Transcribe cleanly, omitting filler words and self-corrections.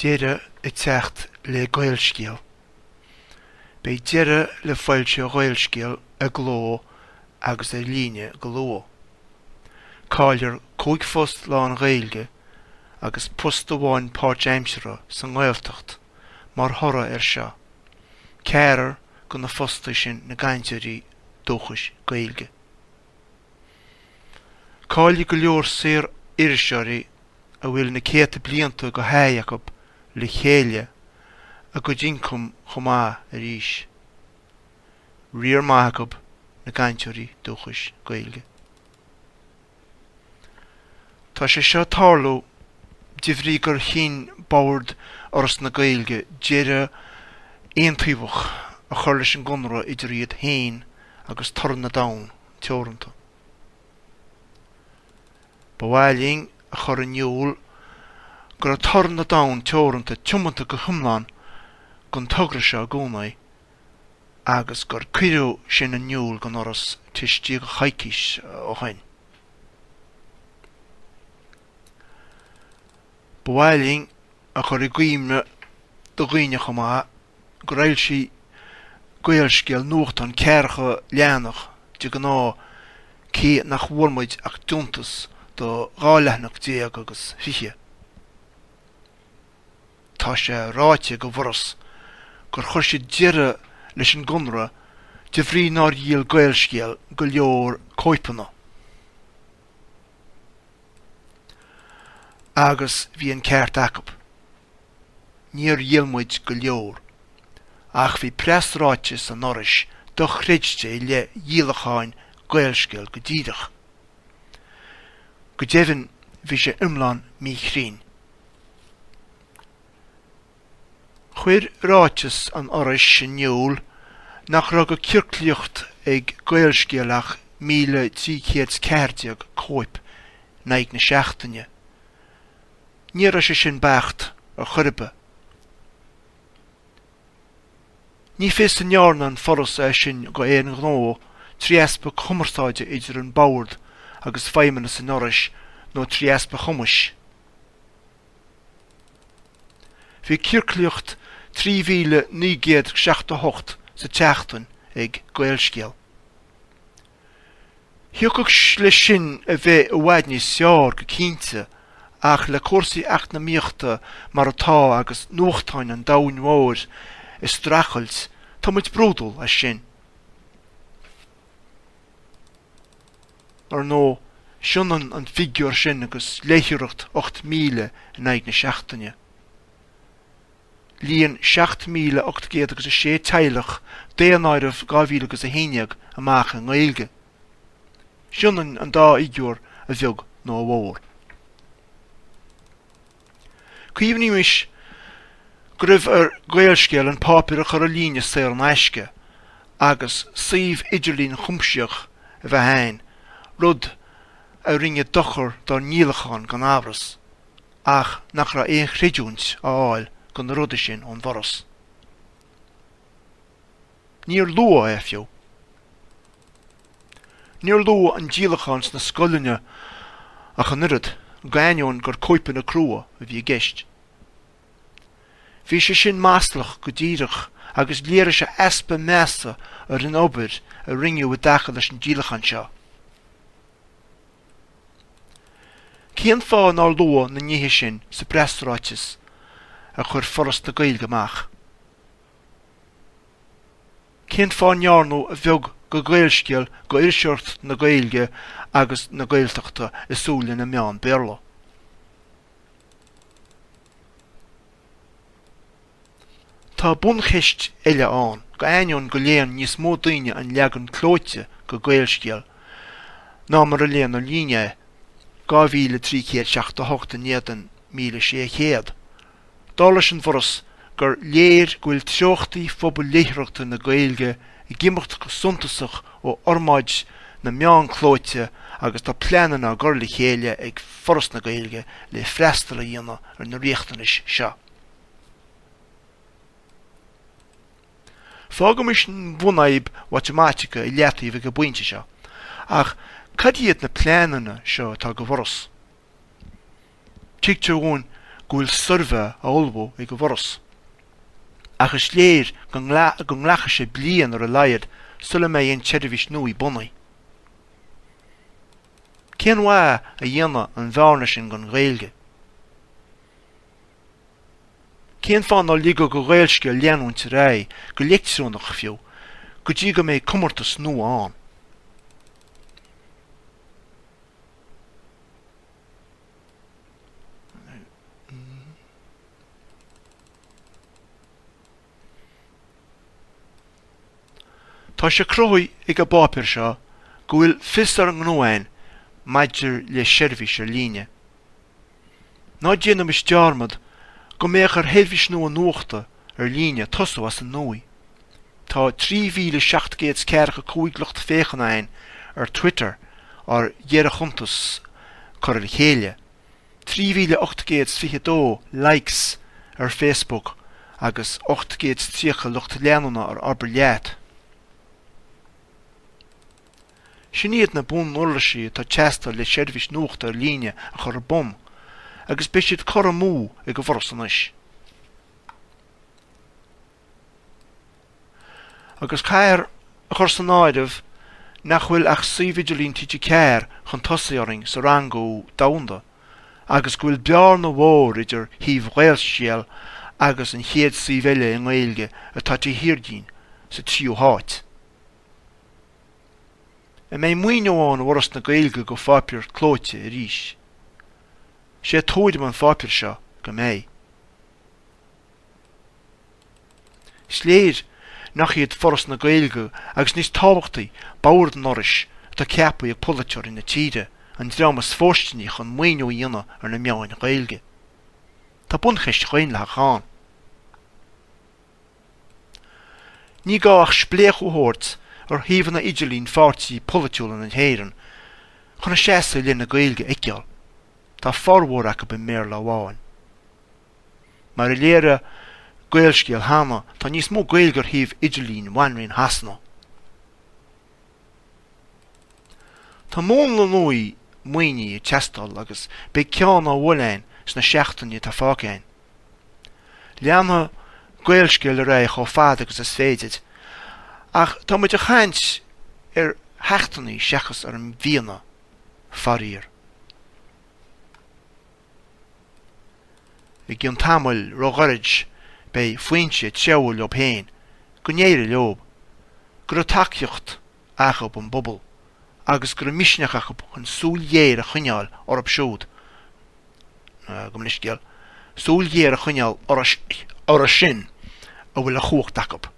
Deire I techt le Gaelscéal. Bei deire le fáilte Gaelscéal a gló agus a líne gló. Cáilir cúig fust lán Gaeilge agus post amháin páirt aimsire san Gaeltacht mar thora seo. Cearar go na fosta sin na gainteirí dúchais Gaeilge. Cáilig go leor sér iriseoirí a bhfuil na céta blianta go háideach le chéile a go dincum chomá a ríis. Riar maithagab na gainteirí dúchais Gaeilge. Tá sé seo tarlú difrí gur chin bord oras na Gaeilge deire aontaobhach a chur leis an gunra idir iad hain agus tar na dain teoranta. Ba bhailing a chur an niúl gur a tar na dain teoranta tiomanta go thumláin gon tugra se a gúnaí agus gur cuireadh sin an niúl gon oras tistí go chaicís ó hain. Ba bhailing a chur I gcuimne do ghuine chomá go raibh sí Gaelscéal nuacht an cearcha leanach de gná cí nach bhfuirmuid ach dúntas do gáileathnach déag agus fiche. Tá sé ráite go bhras gur chuir sé deire leis an gunra de bhrí nár díal Gaelscéal go leor cóipeanna. Agus bhí an ceart acab. Níor dhéalmuid go leor, ach bhí presráite san orais do chreidte le díalacháin Gaelscéal go díadach. Go deimhin bhí sé umláin mí chrín. Chuir ráites an orais sin niúl nach ra go circliocht ag Gaelscéalach 1340 cóip naig na seachtaine. Níor sé sin becht a churbe. Ní fés an nearnan foras sin go éan gnó triaspa chumartáide idir an bord agus feimena san orais nó triaspa chumas. Bhí circliocht 3968 sa teachtain ag Gaelscéal. Thiocach le sin a bheith a bhaidní seár go cínte ach le cuasaí ach na míochta mar atá agus nuachtáin an dain mhór is strachailt tá muid brúdal a sin. Ar nó sionan an figúr sin agus léithreacht 8,000 in aig na seachtaine. Líon 7,800 agus a sé teilech déanairih 2000 agus a héineag amach an Gaeilge. Sionan an dá igiúr a bheag nó bhór. Cuimhní mis go raibh ar Gaelscéal an pápir a chur a líne séir an aisce agus saomh idirlín chumseach a bheith hain rud a rinne dochar dar nílacháin gan ábras ach nach ra éon chreidúint a áil gan na ruda sin ón bhoras. Níor lua a fiú. Níor lua an dílacháins na scoilne a chanurad gaiineoin gur cóipan na crua a bhí geist. Bhí sé sin máslach go díirech agus léire sé espa measa ar an obair a rinneú a dacha leis an dílachan seo. Cían fá ná lua na nithe sin sa presráitis a chur foras na Gaeilge amach. Cían fá nearnú a bheag go Gaelscéal go iriseirt na Gaeilge agus na Gaeltachta is súla na meán béarla. Tá buncheist eile an go ainion go léan níos mó daoine an leagan clóite go Gaelscéal ná mar a léan an líne 2368 Dá leis an bhoras gur léir gúil teochtaí phobal léithreachta na Gaeilge I gimirt go suntasach ó ormaid na meán clóite agus tá pleanana gur le chéile ag foras na Gaeilge le freistal a dhéana ar na riachtanis seo. Fágam is an bhunaib matematica I leataí bheith go buinte seo, ach cad iad na pleanana seo tá go bhoras. Tíigtear ón gwyl syrfa a olbo ag fyrus. Ach ys léir gynglach ys blian ar y laiad syla mai ein tedifis nhw I bonnau. Cén wa a dhéana an bharna sin gan Gaeilge. Cén fan á liga go Gaelscéal leanún sa rai go lectiúnach fiú, go dtí go mé cummartas nó an. Tá sé cruthaí ag a bápir seo go bhfuil fis ar an ghnúin maidir le seirbhís ar líne. Ná déanam is dearmad go méach ar helbhís nó an nuachta ar líne tosú as an nóí. Tá 3,745 féchannain ar Twitter ar dhearach chuntas chur ar chéile, 3,822 likes ar Facebook agus 830 leanúna ar Aberleat. Sin iad na bún orlaisi tá teasta le seirbhís nuachta ar líne a chur ar bom, agus be siad chur a mú ag go bhforas anois. Agus cair a chur san áideh nach bhfuil ach suividirlín títe ceir chun tosaíoring sa rangó damhanda, agus go bhfuil bear na mhór idir híomh Gaelscéal agus an chéad suiveile in Gaeilge atá tí hirdín sa tríú háit. E mé muoineáin bhras na Gaeilge go fápir clóite a ríis. Sé tóidem an fápir seo go mé. Sléir nach iad foras na Gaeilge agus níos tábhachtaí báir an oris tá ceapú ag polaiteir in na tíide an dramas fórstaní chun muoinú dhéana ar na meáin Gaeilge. Tá buncheist chuin le cháin. Ní gá ach spléach óthirt ar híomh na idirlín fáirtí polaitiúil an héireann chun na séasa le na Gaeilge eiceáil. Tá formhór acu be mér le bháin. Mar I léire Gaelscéal hána tá níos mó Gaeilge ar híomh idirlín bhainrín hasna. Tá món le nuí muoine I teastal agus be ceann á bhfuilein sna seachtainne tá fácéin. Leanna Gaelscéal a raibh chomh fad agus is féidir, ach tá muid a chaint ar heachtainní seachas ar an bhíonna farír. I gcion tamil rogarid bei foiointe teabhúil op héin, go néire leob, gur a taceocht achab an bobal, agus gur a misneach achab an súl dhéir a chuineáil or ab siúd. Go mniscéal, súl dhéir a chuineáil or a sin a bhfuil a chuacht achab.